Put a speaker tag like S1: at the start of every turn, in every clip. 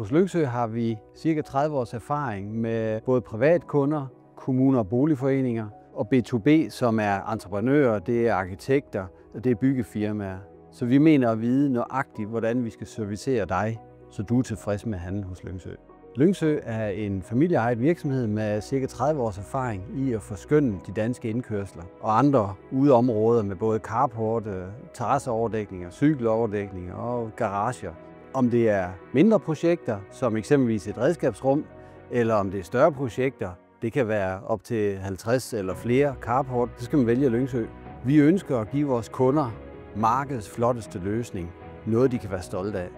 S1: Hos Lyngsø har vi ca. 30 års erfaring med både privatkunder, kommuner og boligforeninger, og B2B, som er entreprenører, det er arkitekter, og det er byggefirmaer. Så vi mener at vide nøjagtigt, hvordan vi skal servicere dig, så du er tilfreds med at handle hos Lyngsø. Lyngsø er en familieejet virksomhed med ca. 30 års erfaring i at forskønne de danske indkørsler og andre udeområder med både carport, terrasseoverdækninger, cykeloverdækninger og garager. Om det er mindre projekter, som eksempelvis et redskabsrum, eller om det er større projekter, det kan være op til 50 eller flere carport, så skal man vælge Lyngsø. Vi ønsker at give vores kunder markedets flotteste løsning, noget de kan være stolte af.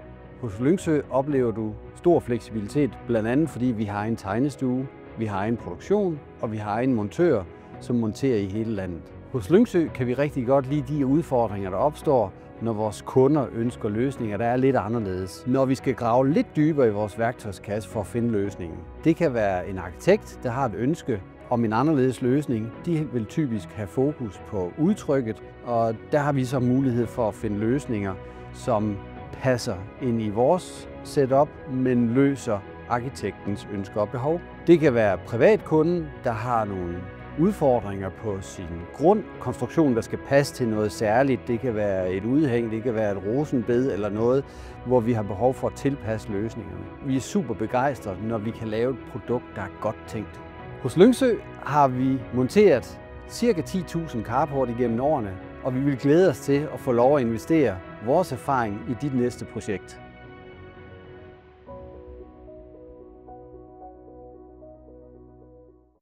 S1: Hos Lyngsø oplever du stor fleksibilitet, blandt andet fordi vi har en tegnestue, vi har en produktion og vi har en montør, som monterer i hele landet. Hos Lyngsø kan vi rigtig godt lide de udfordringer, der opstår, når vores kunder ønsker løsninger, der er lidt anderledes. Når vi skal grave lidt dybere i vores værktøjskasse for at finde løsningen. Det kan være en arkitekt, der har et ønske om en anderledes løsning. De vil typisk have fokus på udtrykket, og der har vi så mulighed for at finde løsninger, som passer ind i vores setup, men løser arkitektens ønsker og behov. Det kan være privatkunden, der har nogle udfordringer på sin grundkonstruktion, der skal passe til noget særligt. Det kan være et udhæng, det kan være et rosenbed eller noget, hvor vi har behov for at tilpasse løsningerne. Vi er super begejstrede, når vi kan lave et produkt, der er godt tænkt. Hos Lyngsø har vi monteret ca. 10.000 carport igennem årene, og vi vil glæde os til at få lov at investere vores erfaring i dit næste projekt.